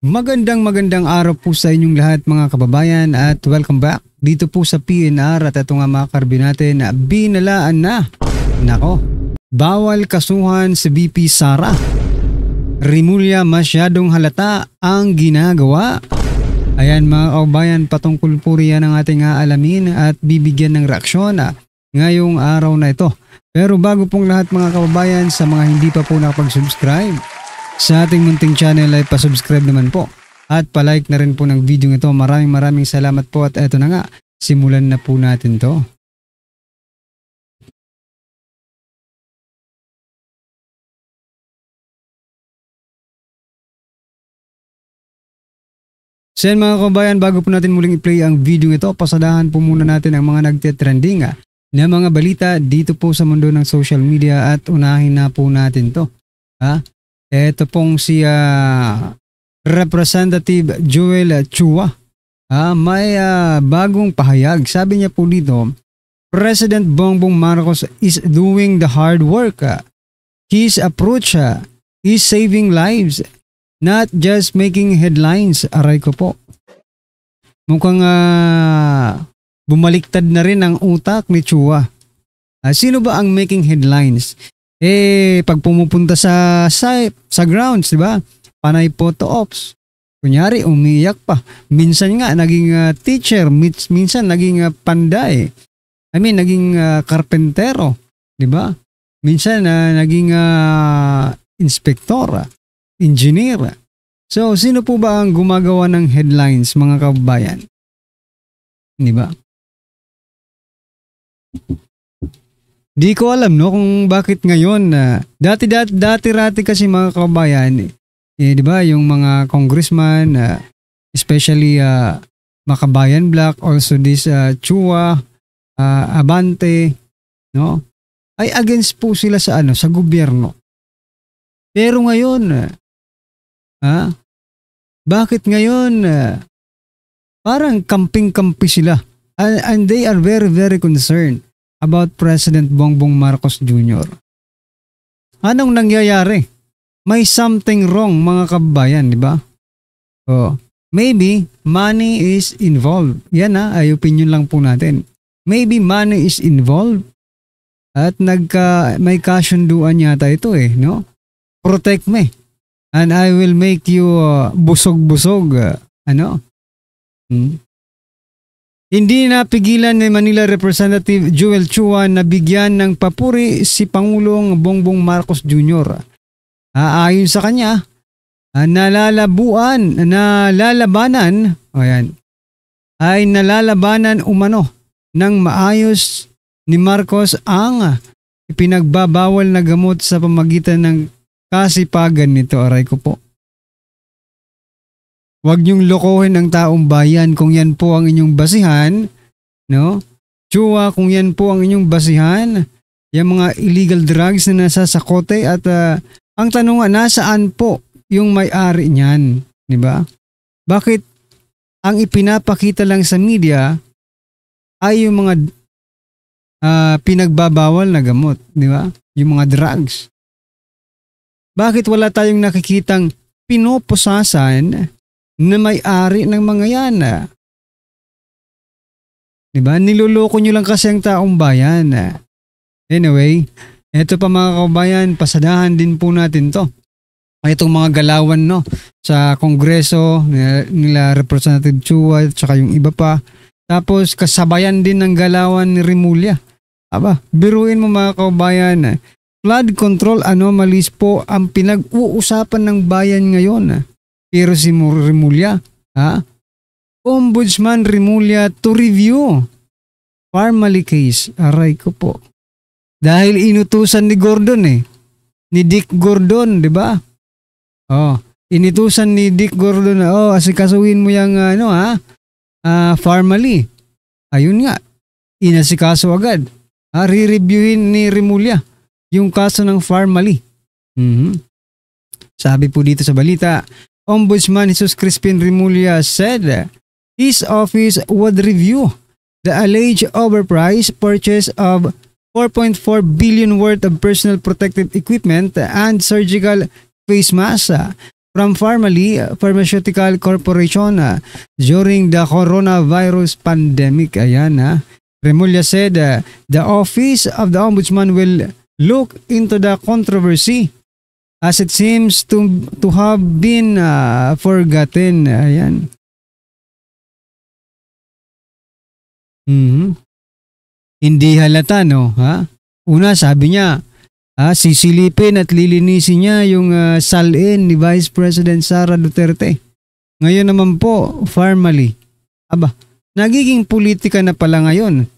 Magandang araw po sa inyong lahat mga kababayan at welcome back dito po sa PNR at ito nga mga karbi natin na binalaan na. Nako, bawal kasuhan si VP Sara. Rimulya masyadong halata ang ginagawa. Ayan mga kababayan, patungkol po riyan ang ating aalamin at bibigyan ng reaksyon ngayong araw na ito. Pero bago pong lahat mga kababayan, sa mga hindi pa po nakapag-subscribe sa ating munting channel ay pasubscribe naman po at palike na rin po ng video ito. Maraming salamat po at eto na nga, simulan na po natin to. So yan mga kababayan, bago po natin muling i-play ang video ito, pasadahan po muna natin ang mga nagtitrending na mga balita dito po sa mundo ng social media at unahin na po natin to. Ito pong si Representative Joel Chua. May bagong pahayag. Sabi niya po dito, President Bongbong Marcos is doing the hard work. His approach is saving lives, not just making headlines. Aray ko po. Mukhang bumaliktad na rin ang utak ni Chua. Sino ba ang making headlines? Pag pumupunta sa grounds, di ba? Panay photo ops. Kunyari, umiyak pa. Minsan nga, naging teacher. Minsan, naging panday. Naging karpentero. Di ba? Minsan, naging inspektor, engineer. So, sino po ba ang gumagawa ng headlines, mga kababayan? Di ba? Di ko alam kung bakit ngayon dati kasi mga kababayan di ba yung mga congressman especially Makabayan Black, also this Chua, Abante, no, ay against po sila sa sa gobyerno. Pero ngayon bakit ngayon parang kamping-kampi sila and they are very concerned about President Bongbong Marcos Jr. Anong nangyayari? May something wrong mga kababayan, di ba? Maybe money is involved. Yan ay opinion lang po natin. Maybe money is involved at may kasunduan yata ito no? Protect me and I will make you busog-busog. Hindi napigilan ni Manila Representative Joel Chua na bigyan ng papuri si Pangulong Bongbong Marcos Jr. Ayon sa kanya, nalalabanan umano ng maayos ni Marcos ang ipinagbabawal na gamot sa pamagitan ng kasipagan nito. Aray ko po. Huwag niyong lokohin ang taong bayan kung yan po ang inyong basihan, no? Chua, kung yan po ang inyong basihan, yung mga illegal drugs na nasa sakote at ang tanong nga, nasaan po yung may-ari niyan, di ba? Bakit ang ipinapakita lang sa media ay yung mga pinagbabawal na gamot, di ba? Yung mga drugs. Bakit wala tayong nakikitang pinoposasan na may-ari ng mga yan? Diba? Niloloko nyo lang kasi ang taong bayan. Anyway, eto pa mga kababayan, pasadahan din po natin to. Itong mga galawan sa Kongreso nila Representative Chua at saka yung iba pa. Tapos kasabayan din ng galawan ni Rimulya. Biruin mo mga kababayan, flood control anomalies po ang pinag-uusapan ng bayan ngayon. Pero si Rimulya, Ombudsman Rimulya to review Parmali case. Aray ko po. Dahil inutusan ni Gordon ni Dick Gordon, di ba? Inutusan ni Dick Gordon na asikasuhin mo yung Parmali. Ayun nga, inasikaso agad. Re-reviewin ni Rimulya yung kaso ng Parmali. Sabi po dito sa balita, Ombudsman Jesus Crispin Rimulya said his office would review the alleged overpriced purchase of 4.4 billion worth of personal protective equipment and surgical face masks from Pharmaceutical Corporation during the coronavirus pandemic. Ayan Remulla said the Office of the Ombudsman will look into the controversy as it seems to have been forgotten. Ayan. Hindi halata, no? Una, sabi niya, sisilipin at lilinisin niya yung salin ni Vice President Sara Duterte. Ngayon naman po, formally. Nagiging politika na pala ngayon.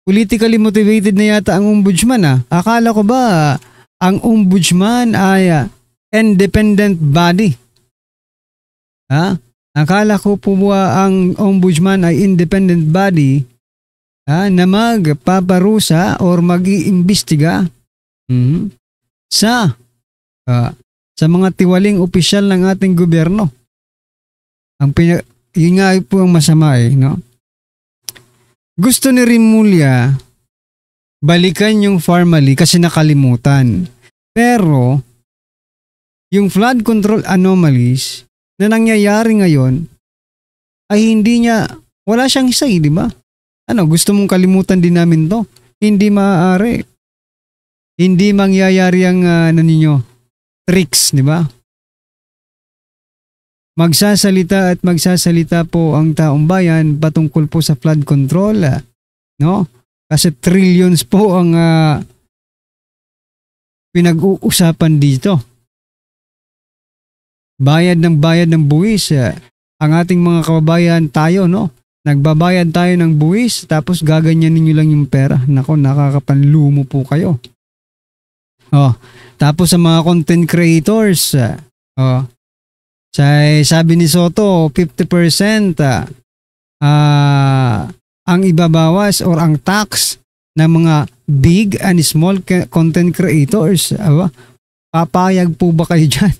Politically motivated na yata ang ombudsman. Akala ko ba ang ombudsman ay independent body? Akala ko po ba ang ombudsman ay independent body na magpaparusa or mag-iimbestiga sa mga tiwaling opisyal ng ating gobyerno. Yun nga po ang masama no? Gusto ni Remulla balikan yung formally kasi nakalimutan. Pero yung flood control anomalies na nangyayari ngayon ay wala siyang say, di ba? Gusto mong kalimutan din namin to? Hindi maaari. Hindi mangyayari ang tricks, di ba? Magsasalita po ang taong bayan patungkol po sa flood control, no? Kasi trillions po ang pinag-uusapan dito. Bayad ng buwis ang ating mga kababayan tayo, no? Nagbabayad tayo ng buwis tapos gaganyanin niyo lang yung pera. Nako, nakakapanlumo po kayo. Tapos sa mga content creators, sabi ni Soto, 50% ang ibabawas or ang tax ng mga big and small content creators. Papayag po ba kayo dyan?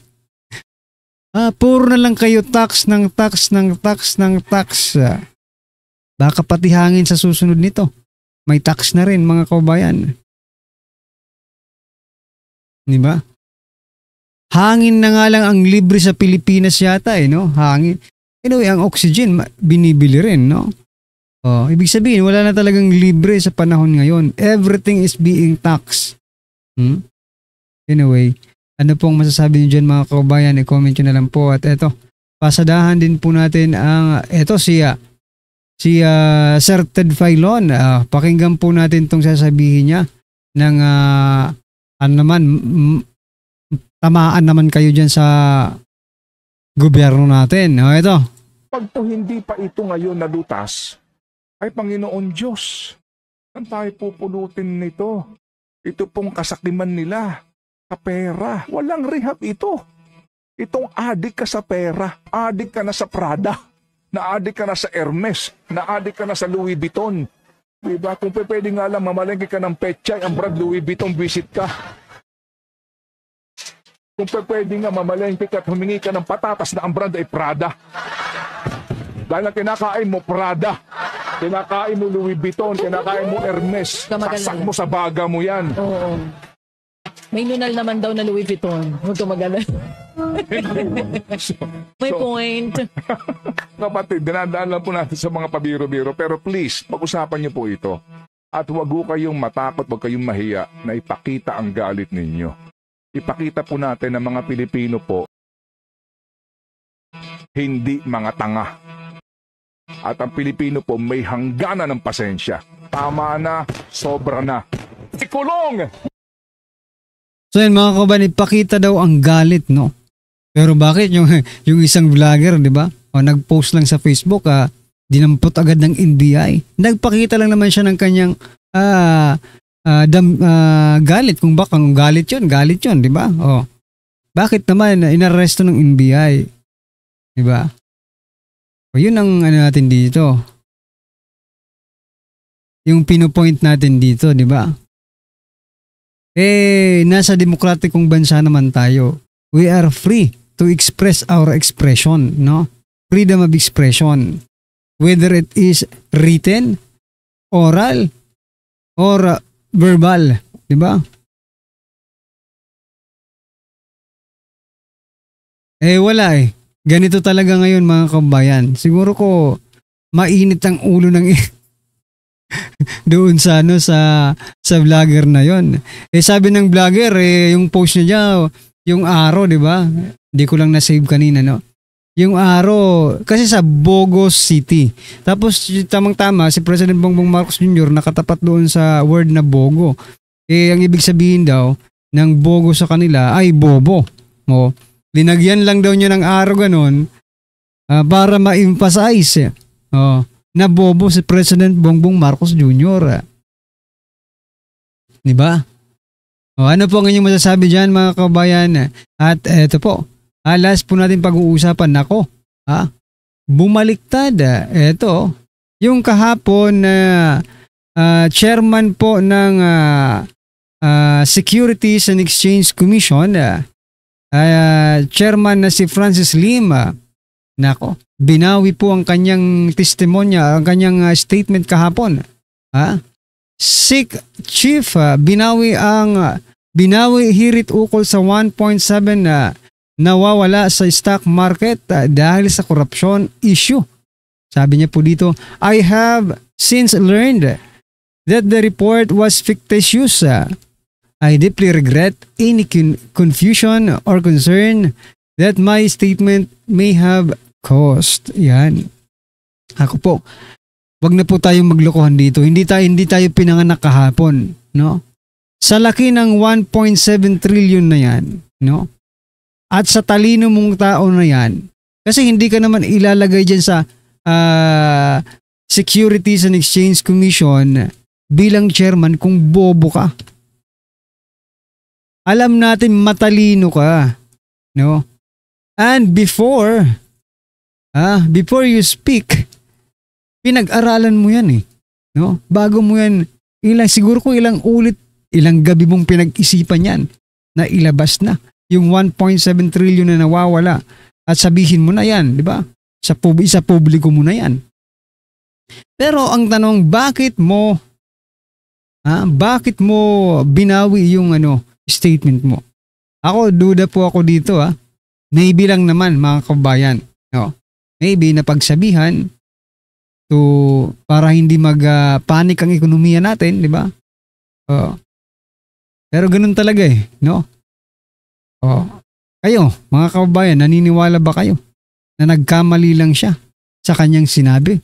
Puro na lang kayo tax. Baka pati hangin sa susunod nito. May tax na rin, mga kababayan. Di ba? Hangin na nga lang ang libre sa Pilipinas yata no? Hangin. Anyway, ang oxygen binibili rin, no? Ibig sabihin, wala na talagang libre sa panahon ngayon. Everything is being taxed. Anyway, ano pong masasabi niyo dyan, mga kababayan? I-comment nyo na lang po. At eto, pasadahan din po natin ang, si Sir Ted Filon. Pakinggan po natin itong sasabihin niya ng tamaan naman kayo dyan sa gobyerno natin. Ito. Pag to hindi pa ito ngayon nalutas, ay Panginoon Diyos, saan tayo pupulutin nito? Ito pong kasakiman nila sa pera. Walang rehab ito. Itong adik ka sa pera, adik ka na sa Prada, na-adik ka na sa Hermes, na-adik ka na sa Louis Vuitton. Diba? Kung pwede nga lang mamalengke ka ng Pechay, ang brand Louis Vuitton, visit ka. Kung pwede nga mamalengke ka at humingi ka ng patatas na ang brand ay Prada. Dahil ang kinakain mo, Prada. Kinakain mo Louis Vuitton, kinakain mo Hermes. Sasak mo sa baga mo yan. Oo. May nunal naman daw na Louis Vuitton. Huwag ka mag-alala. May point. Kapatid, dinadaan lang po natin sa mga pabiro-biro. Pero please, pag-usapan niyo po ito. At huwag kayong matakot, huwag kayong mahiya na ipakita ang galit ninyo. Ipakita po natin na mga Pilipino po, hindi mga tanga. At ang Pilipino po may hangganan ng pasensya. Tama na, sobra na. Ikulong! So yan, mga kababayan, ipakita daw ang galit, no? Pero bakit yung isang vlogger, di ba? Nag-post lang sa Facebook, dinampot agad ng NBI. Nagpakita lang naman siya ng kanyang galit. Kung galit yun, di ba? Bakit naman inaresto ng NBI? Di ba? Yun ang natin dito. Yung pinupoint natin dito, di ba? Nasa demokratikong bansa naman tayo. We are free to express our expression, no? Freedom of expression. Whether it is written, oral, or verbal, di ba? Wala eh. Ganito talaga ngayon mga kabayan. Siguro ko mainit ang ulo ng doon sa sa vlogger na yon. Sabi ng vlogger yung post niya yung araw, 'di ba? Hindi ko lang na-save kanina, no. Yung araw kasi sa Bogo City. Tapos tamang-tama si President Bongbong Marcos Jr. nakatapat doon sa word na Bogo. Ang ibig sabihin daw ng Bogo sa kanila ay bobo. O, linagyan lang daw niya ng araw ganun para ma-emphasize na bobo si President Bongbong Marcos Jr. Diba? Ano po ang inyong masasabi dyan mga kabayan? At eto po, last po natin pag-uusapan. Nako, bumaliktad. Eto, yung kahapon na chairman po ng Securities and Exchange Commission, chairman na si Francis Lim, nako, binawi po ang kanyang testimonya, ang kanyang statement kahapon. SIC chief, binawi hirit ukol sa 1.7 nawawala sa stock market dahil sa corruption issue. Sabi niya po dito, I have since learned that the report was fictitious. I deeply regret any confusion or concern that my statement may have caused. Yan. Ako po, wag na po tayong maglokohan dito. Hindi tayo pinanganak kahapon, no? Sa laki ng 1.7 trillion na yan, no? At sa talino mong tao na yan, kasi hindi ka naman ilalagay dyan sa Securities and Exchange Commission bilang chairman kung bobo ka. Alam natin matalino ka, no? And before you speak, pinag-aralan mo yan no? Bago mo yan, siguro kung ilang gabi mong pinag-isipan yan na ilabas na yung 1.7 trillion na nawawala at sabihin mo na yan, di ba? Sa publiko mo na yan. Pero ang tanong, bakit mo binawi yung statement mo? Ako, duda po ako dito Maybe lang naman mga kabayan. No? Maybe napagsabihan para hindi mag-panic ang ekonomiya natin, di ba? Pero ganun talaga no? Kayo, mga kabayan, naniniwala ba kayo na nagkamali lang siya sa kanyang sinabi?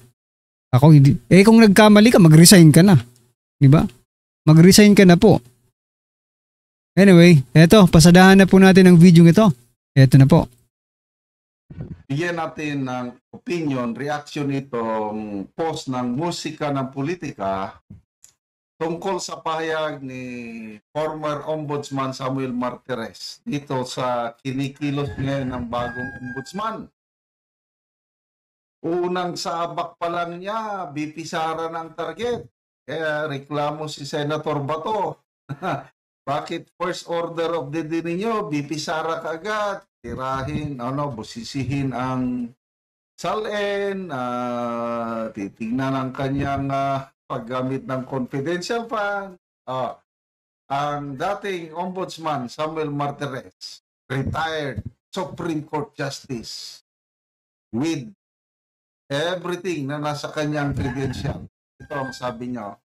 Ako hindi. Kung nagkamali ka, mag-resign ka na. Di ba? Mag-resign ka na po. Anyway, eto, pasadahan na po natin ang video ito. Eto na po. Bigyan natin ng opinion, reaction itong post ng Musika ng Politika tungkol sa pahayag ni former Ombudsman Samuel Martires dito sa kinikilos ngayon ng bagong Ombudsman. Unang sabak pa lang niya, BP Sara ng target. Kaya reklamo si Senator Bato. Bakit first order of the day ninyo, BP Sara kaagad, tirahin, busisihin ang SALN, titignan ang kanyang paggamit ng confidential fund. Ang dating Ombudsman Samuel Martires, retired Supreme Court Justice with everything na nasa kanyang credential. Ito ang sabi niya.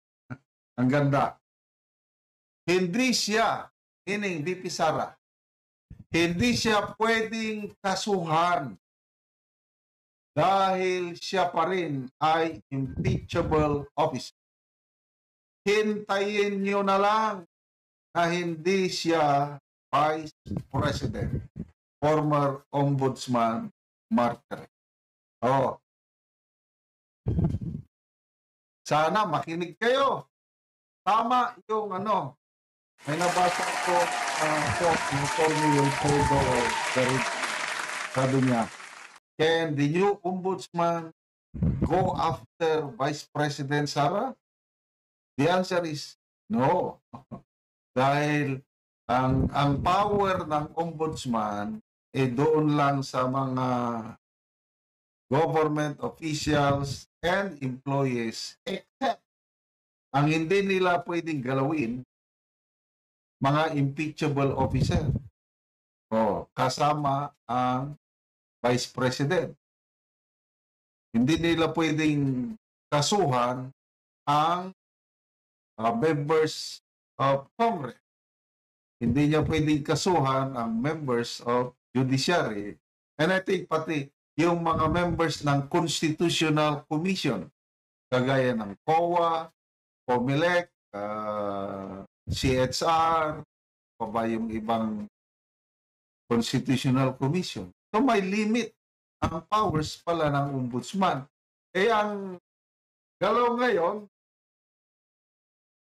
Ang ganda. Hindi siya, meaning BP Sara, hindi siya pwedeng kasuhan dahil siya pa rin ay impeachable officer. Hintayin niyo na lang na hindi siya Vice President, former Ombudsman Martires. Sana makinig kayo. Tama yung may nabasa ko ng Formula Alfredo Garrett. Sabi niya, can the new ombudsman go after Vice President Sara? The answer is no. Dahil ang power ng ombudsman doon lang sa mga government officials and employees, except ang hindi nila pwedeng galawin mga impeachable officer. kasama ang Vice President. Hindi nila pwedeng kasuhan ang members of Congress. Hindi niya pwedeng kasuhan ang members of Judiciary. And I think pati yung mga members ng Constitutional Commission, kagaya ng COA, COMELEC, CHR, pa ba yung ibang Constitutional Commission. So may limit ang powers pala ng ombudsman. Ang galaw ngayon,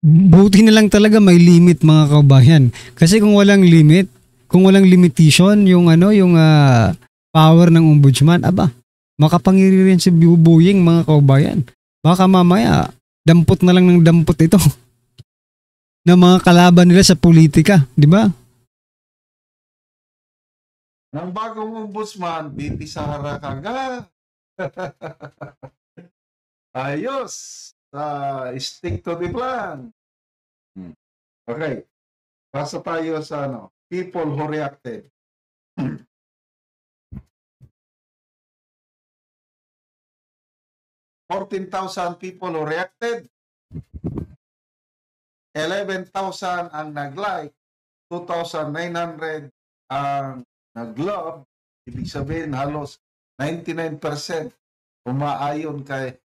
Buti na lang talaga may limit mga kabayan. Kasi kung walang limit, kung walang limitation yung power ng ombudsman, makapangiri rin si bubuying mga kabayan. Baka mamaya dampot na lang ng dampot ito ng mga kalaban nila sa politika, di ba? ng bagong ombudsman, BP Sara kagad. Ayos. Stick to the plan. Okay. Pasa tayo sa people who reacted. 14,000 people who reacted. 11,000 ang nag-like. 2,900 ang nag-love. Ibig sabihin halos 99% umaayon kay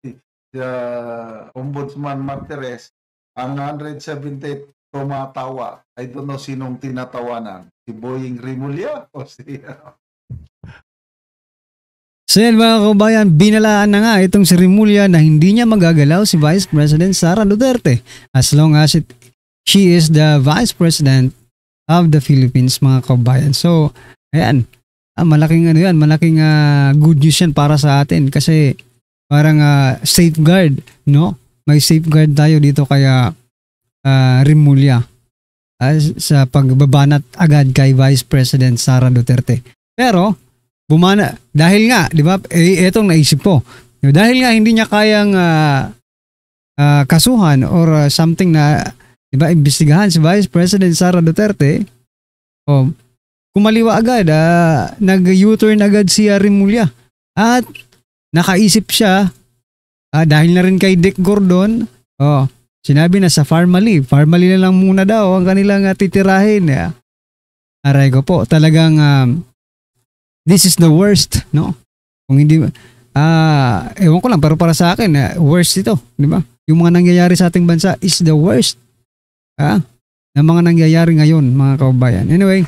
Ombudsman Martires. Ang 178 tumatawa. I don't know sinong tinatawanan. Si Boying Rimulya o si... So yan mga kabayan, binalaan na nga itong si Rimulya na hindi niya magagalaw si Vice President Sara Duterte as long as she is the Vice President of the Philippines mga kabayan. So ayan, malaking malaking good news yan para sa atin kasi parang safeguard, no? May safeguard tayo dito kaya Rimulya sa pagbabanat agad kay Vice President Sara Duterte. Pero bumana dahil nga, 'di ba? Etong naisip ko. Dahil nga hindi niya kayang kasuhan or something na 'di ba, imbestigahan si Vice President Sara Duterte. Kumaliwa agad, nag-U-turn agad si Rimulya. At nakaisip siya dahil na rin kay Dick Gordon, sinabi na sa Farmally na lang muna daw ang kanilang titirahin. Aray ko po, talagang this is the worst, no? Kung hindi, ewan ko lang, pero para sa akin, worst ito, di ba? Yung mga nangyayari sa ating bansa is the worst, na mga nangyayari ngayon, mga kababayan. Anyway,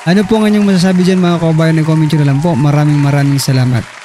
ano po ang inyong masasabi dyan, mga kababayan? Comment nyo na lang po. Maraming salamat.